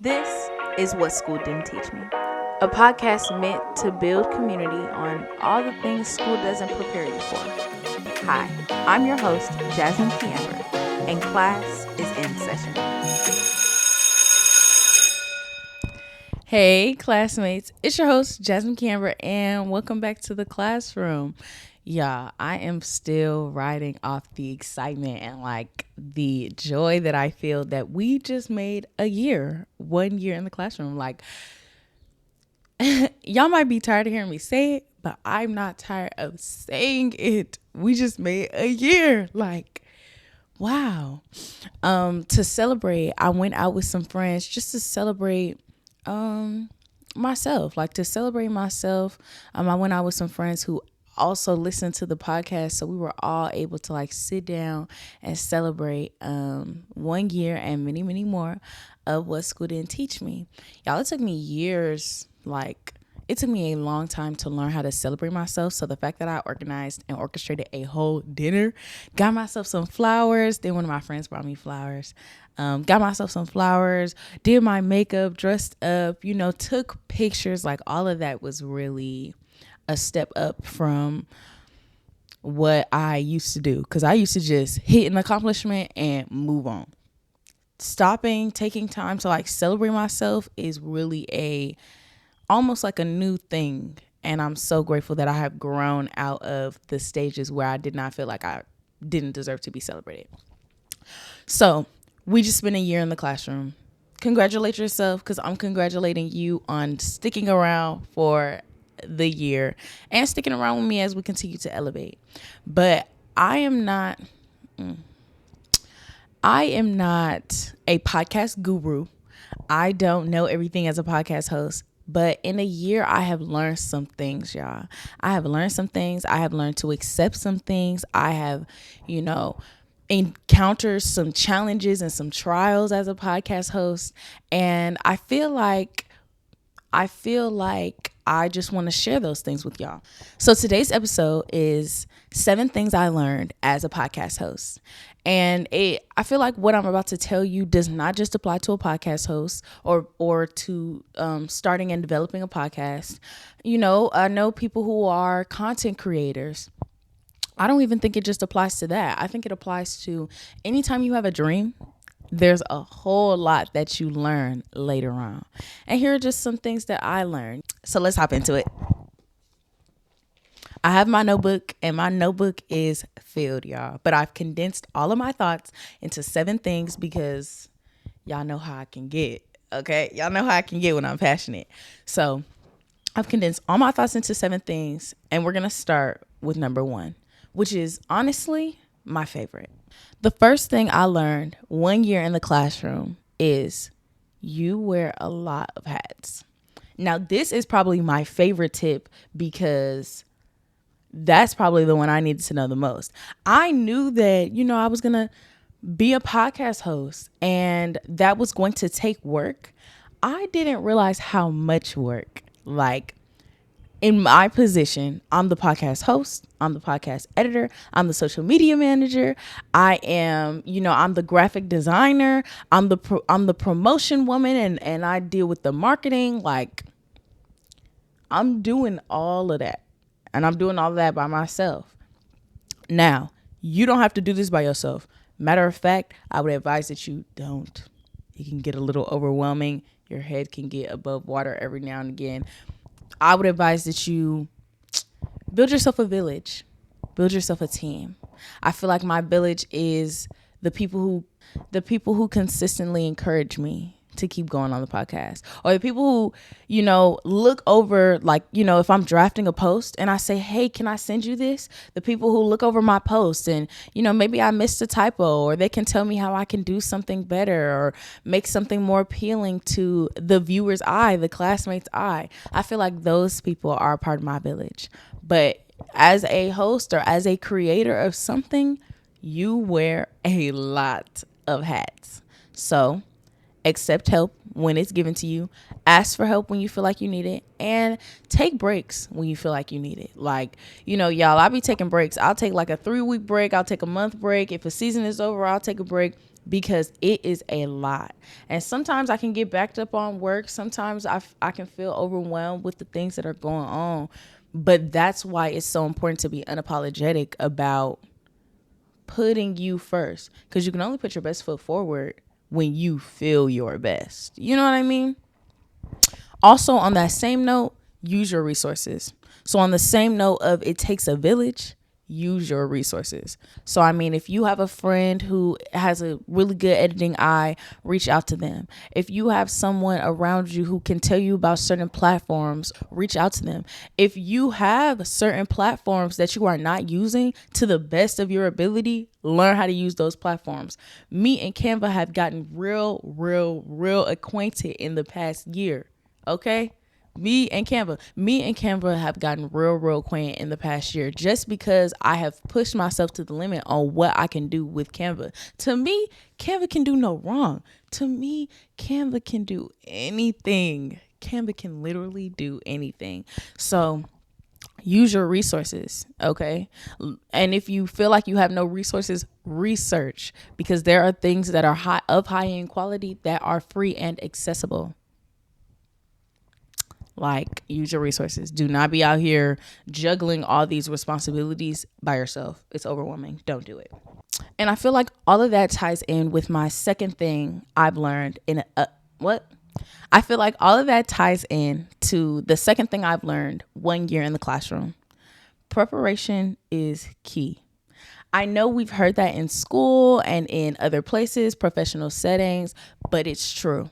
This is What School Didn't Teach Me, a podcast meant to build community on all the things school doesn't prepare you for. Hi, I'm your host, Jasmine Kiamber, and class is in session. Hey, classmates, it's your host, Jasmine Kiamber, and welcome back to the classroom. Yeah, I am still riding off the excitement and the joy that I feel that we just made 1 year in the classroom. Y'all might be tired of hearing me say it, but I'm not tired of saying it. We just made a year. Wow. To celebrate, I went out with some friends just to celebrate myself. To celebrate myself. I went out with some friends who also listened to the podcast, so we were all able to sit down and celebrate 1 year and many, many more of What School Didn't Teach Me. Y'all, it took me years. It took me a long time to learn how to celebrate myself. So the fact that I organized and orchestrated a whole dinner, got myself some flowers. Then one of my friends brought me flowers. Got myself some flowers, did my makeup, dressed up, took pictures. All of that was really a step up from what I used to do. Because I used to just hit an accomplishment and move on. Stopping, taking time to celebrate myself is really almost like a new thing. And I'm so grateful that I have grown out of the stages where I did not feel like I didn't deserve to be celebrated. So we just spent a year in the classroom. Congratulate yourself, because I'm congratulating you on sticking around for the year and sticking around with me as we continue to elevate. But I am not a podcast guru. I don't know everything as a podcast host. But in a year, I have learned some things, y'all. I have learned some things. I have learned to accept some things. I have, encountered some challenges and some trials as a podcast host. And I feel like I just want to share those things with y'all. So today's episode is 7 things I learned as a podcast host. And I feel like what I'm about to tell you does not just apply to a podcast host or to starting and developing a podcast. I know people who are content creators. I don't even think it just applies to that. I think it applies to anytime you have a dream. There's a whole lot that you learn later on. And here are just some things that I learned. So let's hop into it. I have my notebook, and my notebook is filled, y'all. But I've condensed all of my thoughts into 7 things because y'all know how I can get, okay? Y'all know how I can get when I'm passionate. So I've condensed all my thoughts into 7 things, and we're going to start with number 1, which is honestly my favorite. The first thing I learned 1 year in the classroom is you wear a lot of hats. Now, this is probably my favorite tip because that's probably the one I needed to know the most. I knew that, I was going to be a podcast host and that was going to take work. I didn't realize how much work. In my position, I'm the podcast host, I'm the podcast editor, I'm the social media manager, I am, I'm the graphic designer, I'm the promotion woman, and I deal with the marketing. I'm doing all of that, and I'm doing all of that by myself. Now, you don't have to do this by yourself. Matter of fact, I would advise that you don't. It can get a little overwhelming. Your head can get above water every now and again. I would advise that you build yourself a village, build yourself a team. I feel like my village is the people who consistently encourage me to keep going on the podcast, or the people who, look over, if I'm drafting a post and I say, hey, can I send you this? The people who look over my post and, maybe I missed a typo, or they can tell me how I can do something better or make something more appealing to the viewer's eye, the classmate's eye. I feel like those people are a part of my village. But as a host or as a creator of something, you wear a lot of hats. So accept help when it's given to you. Ask for help when you feel like you need it. And take breaks when you feel like you need it. Y'all, I'll be taking breaks. I'll take a 3-week break. I'll take a month break. If a season is over, I'll take a break. because it is a lot. And sometimes I can get backed up on work. Sometimes I can feel overwhelmed with the things that are going on. But that's why it's so important to be unapologetic about putting you first, because you can only put your best foot forward when you feel your best. You know what I mean? Also, on that same note, use your resources. So, on the same note of it takes a village, use your resources. So, I mean, if you have a friend who has a really good editing eye, reach out to them. If you have someone around you who can tell you about certain platforms, reach out to them. If you have certain platforms that you are not using to the best of your ability, learn how to use those platforms. Me and Canva have gotten real acquainted in the past year. Okay? Me and Canva have gotten real acquainted in the past year just because I have pushed myself to the limit on what I can do with Canva. To me, Canva can do no wrong. To me, Canva can do anything. Canva can literally do anything. So use your resources, okay? And if you feel like you have no resources, research, because there are things that are high end quality that are free and accessible. Like, use your resources. Do not be out here juggling all these responsibilities by yourself. It's overwhelming. Don't do it. And I feel like all of that ties in with my second thing I've learned in what? I feel like all of that ties in to the second thing I've learned 1 year in the classroom. Preparation is key. I know we've heard that in school and in other places, professional settings, but it's true.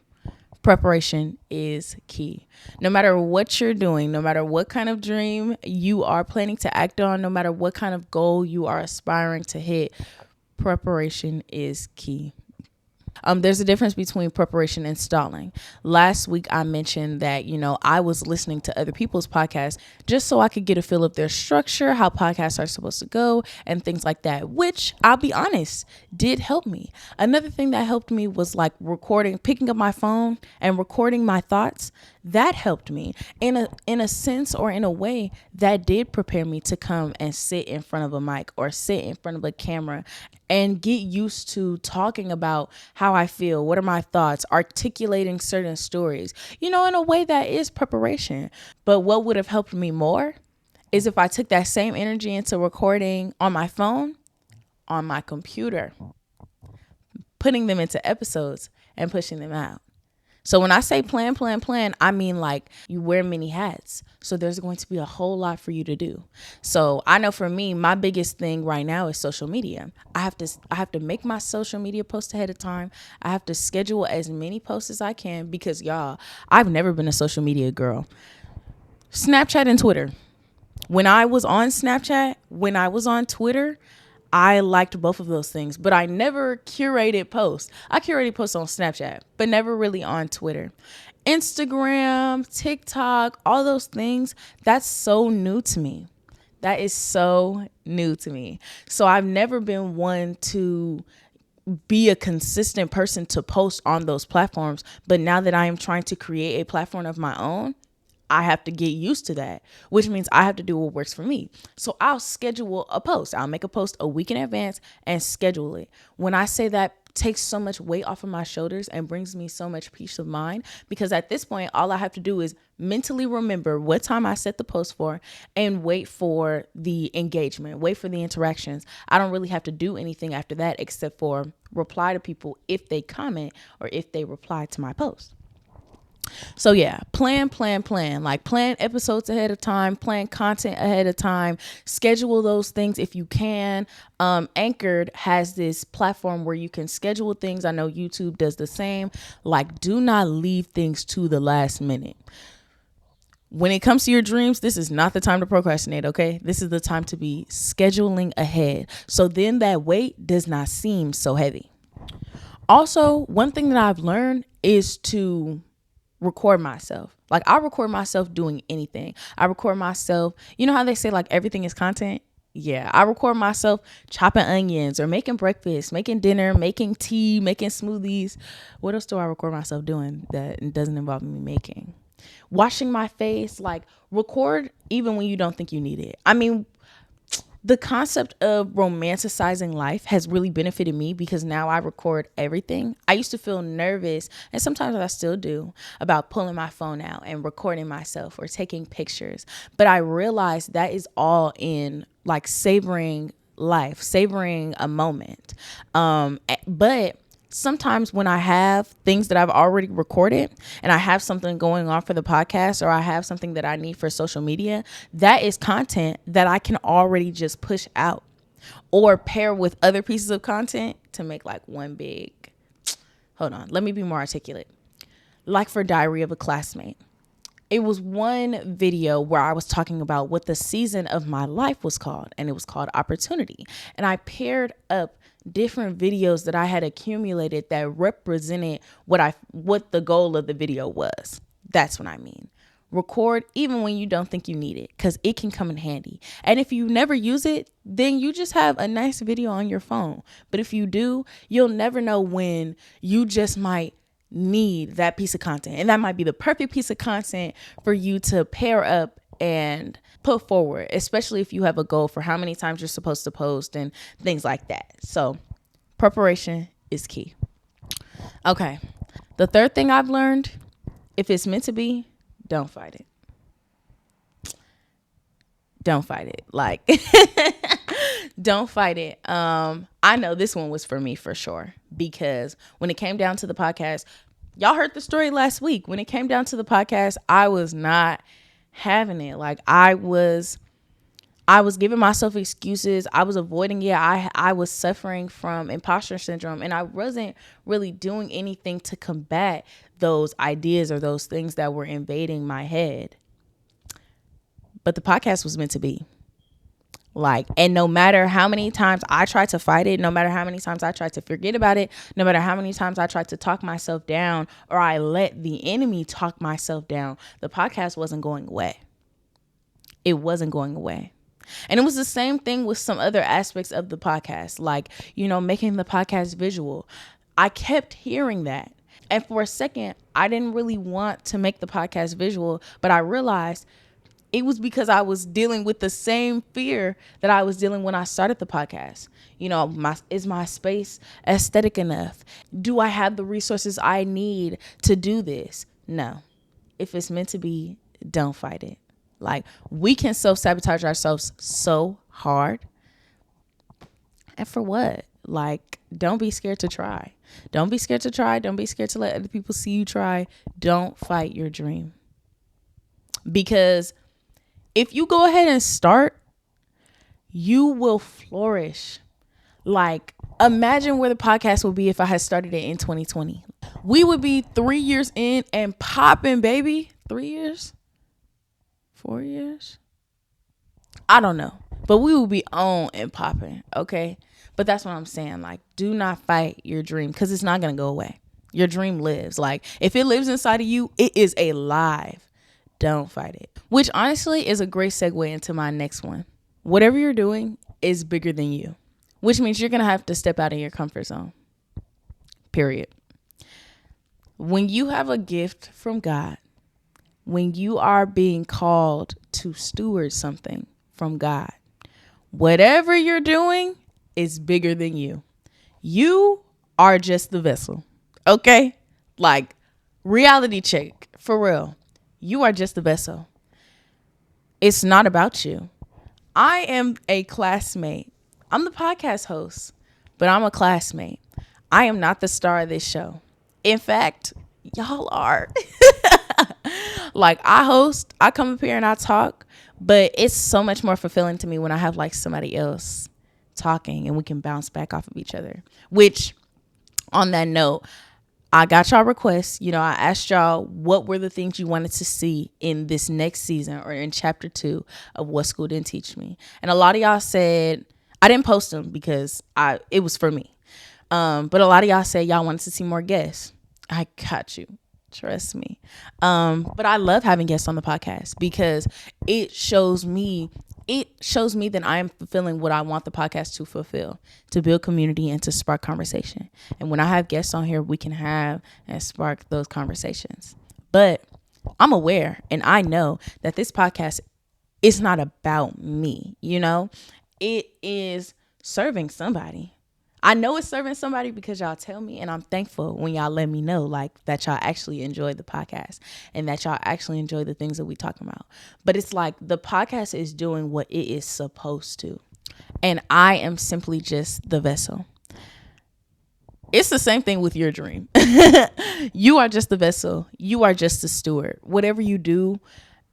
Preparation is key. No matter what you're doing, no matter what kind of dream you are planning to act on, no matter what kind of goal you are aspiring to hit, preparation is key. There's a difference between preparation and stalling. Last week, I mentioned that, I was listening to other people's podcasts just so I could get a feel of their structure, how podcasts are supposed to go, and things like that, which, I'll be honest, did help me. Another thing that helped me was like picking up my phone and recording my thoughts. That helped me in a sense, or in a way that did prepare me to come and sit in front of a mic or sit in front of a camera and get used to talking about how I feel, what are my thoughts, articulating certain stories, in a way that is preparation. But what would have helped me more is if I took that same energy into recording on my phone, on my computer, putting them into episodes and pushing them out. So when I say plan, I mean like you wear many hats. So there's going to be a whole lot for you to do. So I know for me, my biggest thing right now is social media. I have to make my social media posts ahead of time. I have to schedule as many posts as I can because y'all, I've never been a social media girl. Snapchat and Twitter. When I was on Snapchat, when I was on Twitter, I liked both of those things, but I never curated posts. I curated posts on Snapchat, but never really on Twitter. Instagram, TikTok, all those things, that's so new to me. That is so new to me. So I've never been one to be a consistent person to post on those platforms. But now that I am trying to create a platform of my own, I have to get used to that, which means I have to do what works for me. So I'll schedule a post. I'll make a post a week in advance and schedule it. When I say that, takes so much weight off of my shoulders and brings me so much peace of mind, because at this point, all I have to do is mentally remember what time I set the post for and wait for the engagement, wait for the interactions. I don't really have to do anything after that except for reply to people if they comment or if they reply to my post. So yeah, plan. Like plan episodes ahead of time, plan content ahead of time, schedule those things if you can. Anchored has this platform where you can schedule things. I know YouTube does the same. Like, do not leave things to the last minute. When it comes to your dreams, this is not the time to procrastinate, okay? This is the time to be scheduling ahead. So then that weight does not seem so heavy. Also, one thing that I've learned is to record myself. Like, I record myself doing anything. I record myself, you know how they say like everything is content? Yeah, I record myself chopping onions or making breakfast, making dinner, making tea, making smoothies. What else do I record myself doing that doesn't involve me making? Washing my face. Like, record even when you don't think you need it. I mean, The concept of romanticizing life has really benefited me because now I record everything. I used to feel nervous, and sometimes I still do, about pulling my phone out and recording myself or taking pictures. But I realized that is all in like savoring life, savoring a moment. But sometimes when I have things that I've already recorded and I have something going on for the podcast, or I have something that I need for social media, that is content that I can already just push out or pair with other pieces of content to make like one big, hold on, let me be more articulate. Like for Diary of a Classmate. It was one video where I was talking about what the season of my life was called, and it was called Opportunity. And I paired up different videos that I had accumulated that represented what the goal of the video was. That's what I mean. Record even when you don't think you need it, because it can come in handy. And if you never use it, then you just have a nice video on your phone. But if you do, you'll never know when you just might need that piece of content. And that might be the perfect piece of content for you to pair up and put forward, especially if you have a goal for how many times you're supposed to post and things like that. So preparation is key. Okay. The third thing I've learned, if it's meant to be, don't fight it. Don't fight it. Like, don't fight it. I know this one was for me for sure, because when it came down to the podcast, y'all heard the story last week. When it came down to the podcast, I was not having it. Like I was giving myself excuses. I was avoiding it. I was suffering from imposter syndrome, and I wasn't really doing anything to combat those ideas or those things that were invading my head. But the podcast was meant to be. Like, and no matter how many times I tried to fight it, no matter how many times I tried to forget about it, no matter how many times I tried to talk myself down, or I let the enemy talk myself down, the podcast wasn't going away. It wasn't going away. And it was the same thing with some other aspects of the podcast, like, making the podcast visual. I kept hearing that. And for a second, I didn't really want to make the podcast visual, but I realized it was because I was dealing with the same fear that I was dealing when I started the podcast. Is my space aesthetic enough? Do I have the resources I need to do this? No. If it's meant to be, don't fight it. Like, we can self-sabotage ourselves so hard. And for what? Like, don't be scared to try. Don't be scared to try. Don't be scared to let other people see you try. Don't fight your dream. Because if you go ahead and start, you will flourish. Like, imagine where the podcast would be if I had started it in 2020. We would be 3 years in and popping, baby. 3 years? 4 years? I don't know. But we will be on and popping, okay? But that's what I'm saying. Like, do not fight your dream, because it's not going to go away. Your dream lives. Like, if it lives inside of you, it is alive. Don't fight it. Which honestly is a great segue into my next one. Whatever you're doing is bigger than you, which means you're going to have to step out of your comfort zone. Period. When you have a gift from God, when you are being called to steward something from God, whatever you're doing is bigger than you. You are just the vessel. Okay? Like, reality check. For real. You are just the vessel. It's not about you. I am a classmate. I'm the podcast host, but I'm a classmate. I am not the star of this show. In fact, y'all are. Like, I host, I come up here and I talk, but it's so much more fulfilling to me when I have like somebody else talking and we can bounce back off of each other. Which, on that note, I got y'all requests. I asked y'all what were the things you wanted to see in this next season or in chapter 2 of What School Didn't Teach Me. And a lot of y'all said, I didn't post them because it was for me. But a lot of y'all said y'all wanted to see more guests. I got you. Trust me. But I love having guests on the podcast because it shows me that I am fulfilling what I want the podcast to fulfill, to build community and to spark conversation. And when I have guests on here, we can have and spark those conversations. But I'm aware and I know that this podcast is not about me, it is serving somebody. I know it's serving somebody because y'all tell me, and I'm thankful when y'all let me know like that y'all actually enjoy the podcast and that y'all actually enjoy the things that we talking about. But it's like the podcast is doing what it is supposed to. And I am simply just the vessel. It's the same thing with your dream. You are just the vessel. You are just the steward. Whatever you do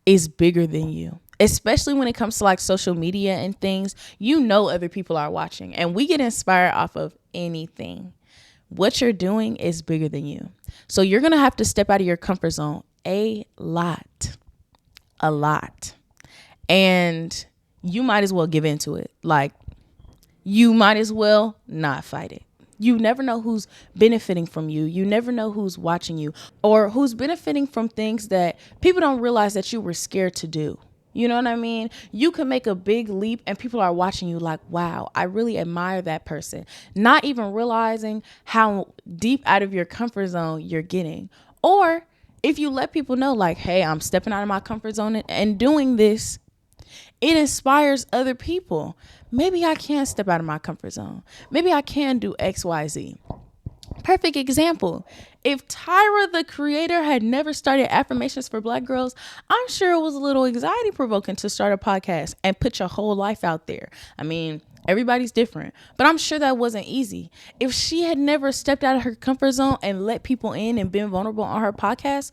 is bigger than you. Especially when it comes to like social media and things, you know other people are watching and we get inspired off of anything. What you're doing is bigger than you. So you're going to have to step out of your comfort zone a lot. And you might as well give into it. Like, you might as well not fight it. You never know who's benefiting from you. You never know who's watching you or who's benefiting from things that people don't realize that you were scared to do. You know what I mean? You can make a big leap and people are watching you like, wow, I really admire that person. Not even realizing how deep out of your comfort zone you're getting. Or if you let people know like, hey, I'm stepping out of my comfort zone and doing this, it inspires other people. Maybe I can step out of my comfort zone. Maybe I can do X, Y, Z. Perfect example. If Tyra, the creator, had never started Affirmations for Black Girls, I'm sure it was a little anxiety provoking to start a podcast and put your whole life out there. I mean, everybody's different, but I'm sure that wasn't easy. If she had never stepped out of her comfort zone and let people in and been vulnerable on her podcast,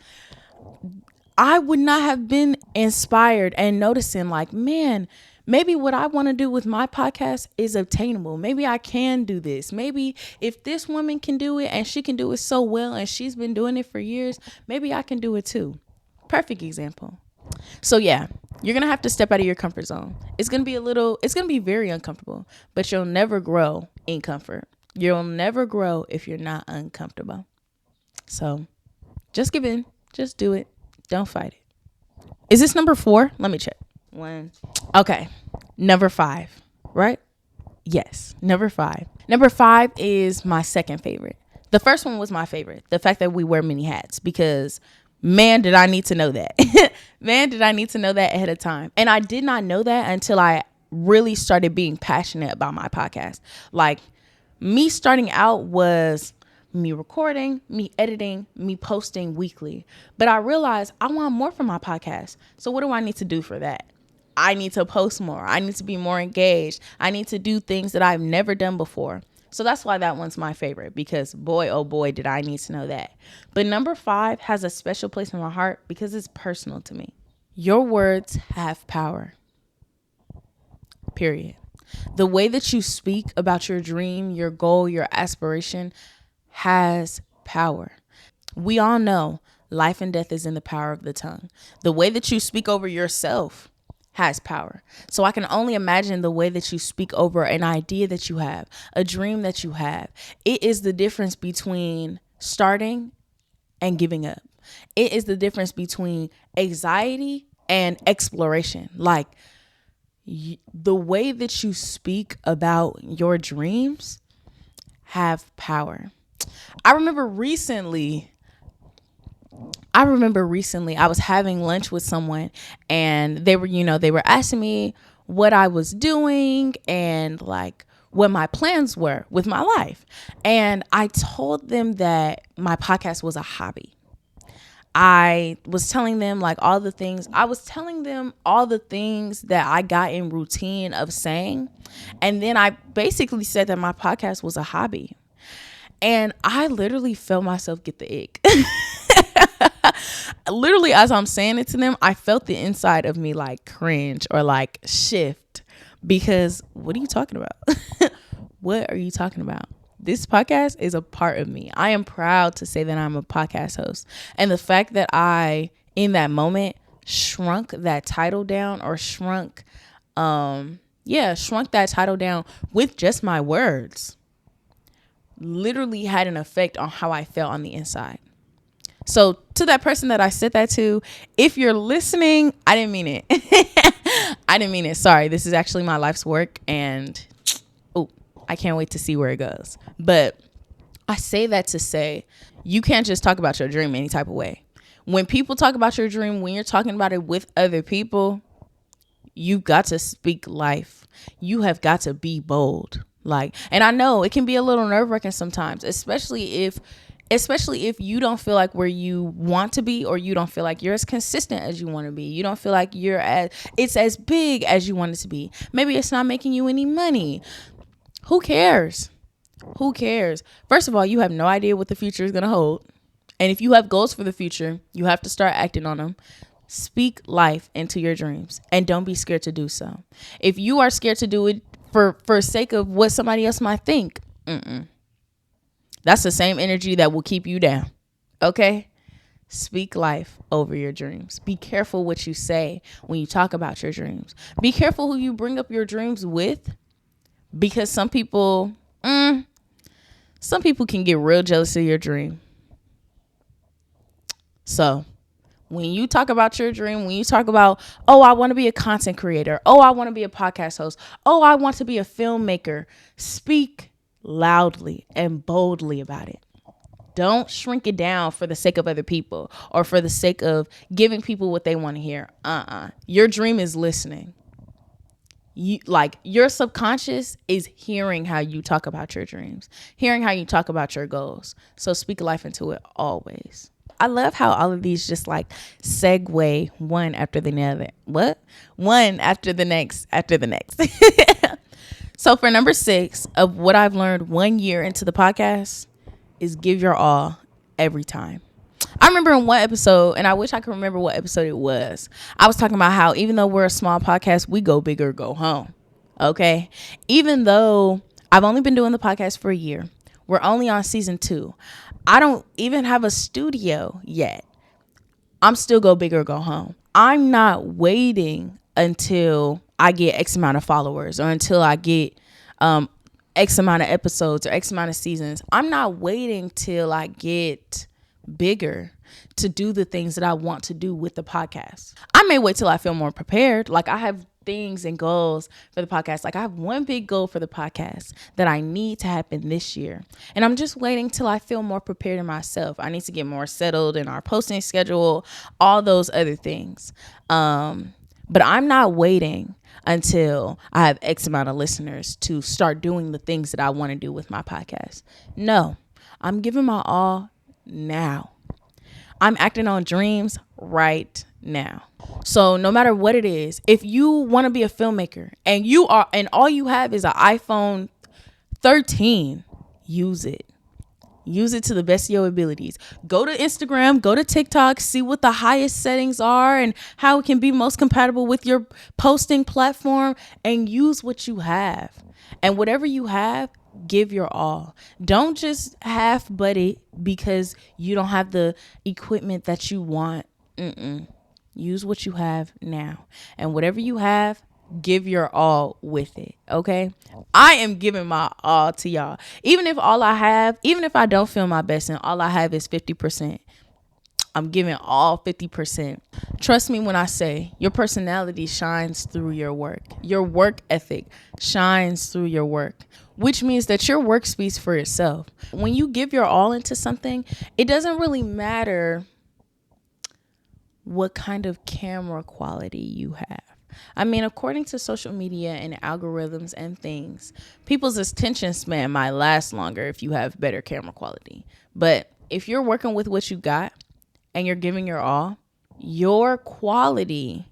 I would not have been inspired and noticing like, man, maybe what I want to do with my podcast is obtainable. Maybe I can do this. Maybe if this woman can do it and she can do it so well and she's been doing it for years, maybe I can do it too. Perfect example. So yeah, you're going to have to step out of your comfort zone. It's going to be very uncomfortable, but you'll never grow in comfort. You'll never grow if you're not uncomfortable. So just give in, just do it. Don't fight it. Is this number 4? Let me check. 1. Okay. Number 5, right? Yes. Number 5. Number 5 is my second favorite. The first one was my favorite. The fact that we wear many hats, because man, did I need to know that. Man, did I need to know that ahead of time. And I did not know that until I really started being passionate about my podcast. Like, me starting out was me recording, me editing, me posting weekly. But I realized I want more from my podcast. So what do I need to do for that? I need to post more. I need to be more engaged. I need to do things that I've never done before. So that's why that one's my favorite, because boy, oh boy, did I need to know that. But number 5 has a special place in my heart because it's personal to me. Your words have power. Period. The way that you speak about your dream, your goal, your aspiration has power. We all know life and death is in the power of the tongue. The way that you speak over yourself has power. So I can only imagine the way that you speak over an idea that you have, a dream that you have. It is the difference between starting and giving up. It is the difference between anxiety and exploration. Like, the way that you speak about your dreams have power. I remember recently I was having lunch with someone and they were asking me what I was doing and like what my plans were with my life. And I told them that my podcast was a hobby. I was telling them all the things that I got in routine of saying. And then I basically said that my podcast was a hobby. And I literally felt myself get the ick. Literally, as I'm saying it to them, I felt the inside of me like cringe or like shift, because what are you talking about? What are you talking about? This podcast is a part of me. I am proud to say that I'm a podcast host. And the fact that I, in that moment, shrunk that title down shrunk that title down with just my words, literally had an effect on how I felt on the inside. So to that person that I said that to, if you're listening, I didn't mean it. I didn't mean it. Sorry. This is actually my life's work, and I can't wait to see where it goes. But I say that to say, you can't just talk about your dream any type of way. When people talk about your dream, when you're talking about it with other people, You've got to speak life. You have got to be bold. Like, and I know it can be a little nerve-wracking sometimes, especially if you don't feel like where you want to be, or you don't feel like you're as consistent as you want to be. You don't feel like it's as big as you want it to be. Maybe it's not making you any money. Who cares? Who cares? First of all, you have no idea what the future is going to hold. And if you have goals for the future, you have to start acting on them. Speak life into your dreams, and don't be scared to do so. If you are scared to do it for sake of what somebody else might think, that's the same energy that will keep you down. Okay? Speak life over your dreams. Be careful what you say when you talk about your dreams. Be careful who you bring up your dreams with, because some people can get real jealous of your dream. So when you talk about your dream, when you talk about, oh, I want to be a content creator, oh, I want to be a podcast host, oh, I want to be a filmmaker, speak loudly and boldly about it. Don't shrink it down for the sake of other people, or for the sake of giving people what they want to hear. Your dream is listening. Your subconscious is hearing how you talk about your dreams, hearing how you talk about your goals. So speak life into it always. I love how all of these just like segue one after the other. What? One after the next. So for number 6 of what I've learned 1 year into the podcast is give your all every time. I remember in one episode, and I wish I could remember what episode it was, I was talking about how even though we're a small podcast, we go big or go home. Okay? Even though I've only been doing the podcast for a year, we're only on season 2. I don't even have a studio yet. I'm still go big or go home. I'm not waiting until I get X amount of followers, or until I get X amount of episodes or X amount of seasons. I'm not waiting till I get bigger to do the things that I want to do with the podcast. I may wait till I feel more prepared. Like, I have things and goals for the podcast. Like, I have one big goal for the podcast that I need to happen this year, and I'm just waiting till I feel more prepared in myself. I need to get more settled in our posting schedule, all those other things. But I'm not waiting until I have X amount of listeners to start doing the things that I want to do with my podcast. No, I'm giving my all now. I'm acting on dreams right now. So no matter what it is, if you want to be a filmmaker and all you have is an iPhone 13, use it. Use it to the best of your abilities. Go to Instagram, go to TikTok, see what the highest settings are and how it can be most compatible with your posting platform, and use what you have. And whatever you have, give your all. Don't just half butt it because you don't have the equipment that you want. Use what you have now. And whatever you have, give your all with it. Okay? I am giving my all to y'all. Even if I don't feel my best and all I have is 50%, I'm giving all 50%. Trust me when I say your personality shines through your work. Your work ethic shines through your work, which means that your work speaks for itself. When you give your all into something, it doesn't really matter what kind of camera quality you have. I mean, according to social media and algorithms and things, people's attention span might last longer if you have better camera quality. But if you're working with what you got and you're giving your all, your quality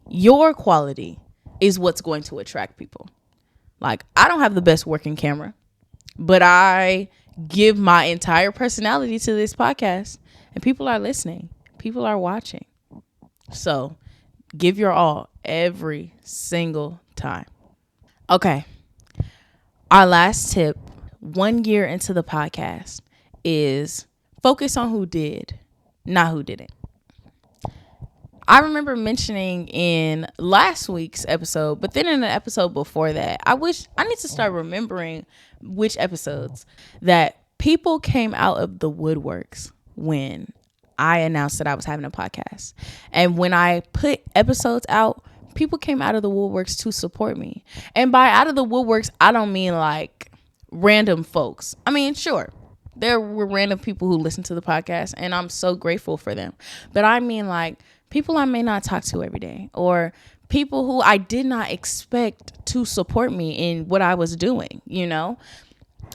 is what's going to attract people. Like, I don't have the best working camera, but I give my entire personality to this podcast, and people are listening. People are watching. So give your all every single time. Okay. Our last tip 1 year into the podcast is focus on who did, not who didn't. I remember mentioning in last week's episode, but then in the episode before that, I need to start remembering which episodes, that people came out of the woodworks when I announced that I was having a podcast. And when I put episodes out, people came out of the woodworks to support me. And by out of the woodworks, I don't mean like random folks. I mean, sure, there were random people who listen to the podcast, and I'm so grateful for them. But I mean like people I may not talk to every day, or people who I did not expect to support me in what I was doing, you know?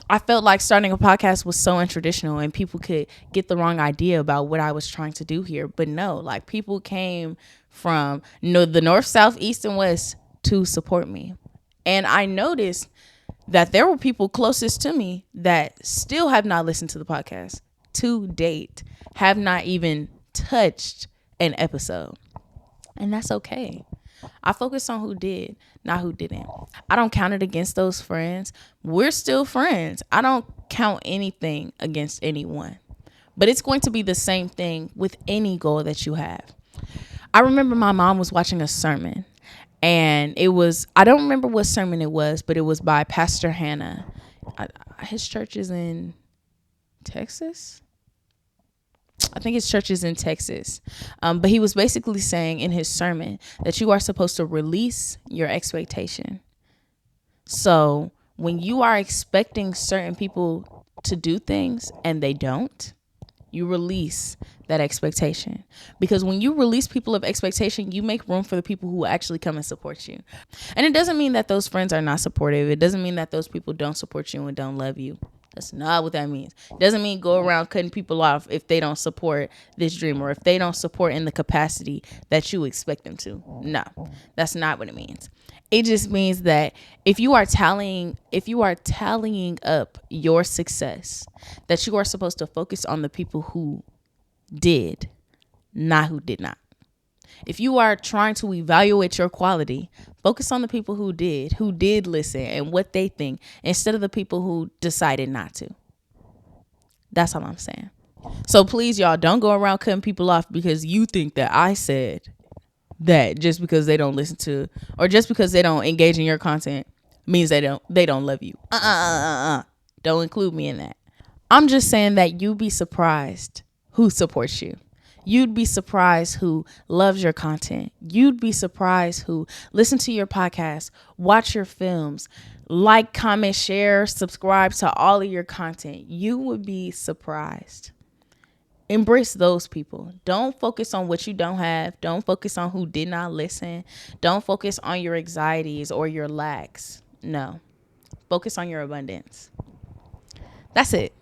I felt like starting a podcast was so untraditional and people could get the wrong idea about what I was trying to do here. But no, like people came from the north, south, east, and west to support me. And I noticed that there were people closest to me that still have not listened to the podcast to date, have not even touched an episode. And that's okay. I focus on who did, not who didn't. I don't count it against those friends. We're still friends. I don't count anything against anyone. But it's going to be the same thing with any goal that you have. I remember my mom was watching a sermon, and I don't remember what sermon it was, but it was by Pastor Hannah. His church is in Texas. I think his church is in Texas. But he was basically saying in his sermon that you are supposed to release your expectation. So when you are expecting certain people to do things and they don't, you release that expectation. Because when you release people of expectation, you make room for the people who will actually come and support you. And it doesn't mean that those friends are not supportive. It doesn't mean that those people don't support you and don't love you. That's not what that means. It doesn't mean go around cutting people off if they don't support this dream or if they don't support in the capacity that you expect them to. No, that's not what it means. It just means that if you are tallying up your success, that you are supposed to focus on the people who did, not who did not. If you are trying to evaluate your quality, focus on the people who did listen and what they think instead of the people who decided not to. That's all I'm saying. So please, y'all, don't go around cutting people off because you think that I said that just because they don't listen to or just because they don't engage in your content means they don't love you. Don't include me in that. I'm just saying that you'd be surprised who supports you. You'd be surprised who loves your content. You'd be surprised who listen to your podcast, watch your films, like, comment, share, subscribe to all of your content. You would be surprised. Embrace those people. Don't focus on what you don't have. Don't focus on who did not listen. Don't focus on your anxieties or your lacks. No. Focus on your abundance. That's it.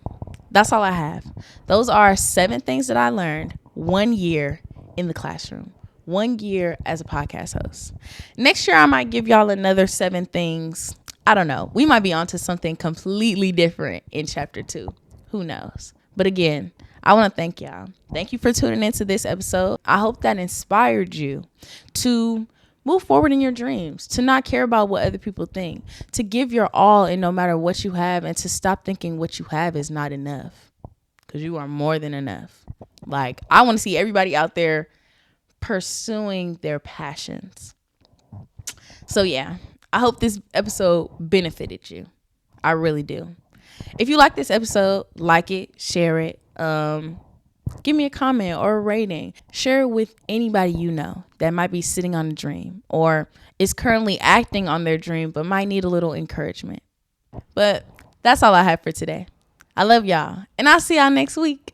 That's all I have. Those are 7 things that I learned 1 year in the classroom, 1 year as a podcast host. Next year, I might give y'all another 7 things. I don't know. We might be onto something completely different in chapter 2. Who knows? But again, I want to thank y'all. Thank you for tuning into this episode. I hope that inspired you to move forward in your dreams, to not care about what other people think, to give your all in no matter what you have, and to stop thinking what you have is not enough, because you are more than enough. Like, I want to see everybody out there pursuing their passions. So yeah, I hope this episode benefited you. I really do. If you like this episode, like it, share it. Give me a comment or a rating. Share it with anybody you know that might be sitting on a dream or is currently acting on their dream but might need a little encouragement. But that's all I have for today. I love y'all, and I'll see y'all next week.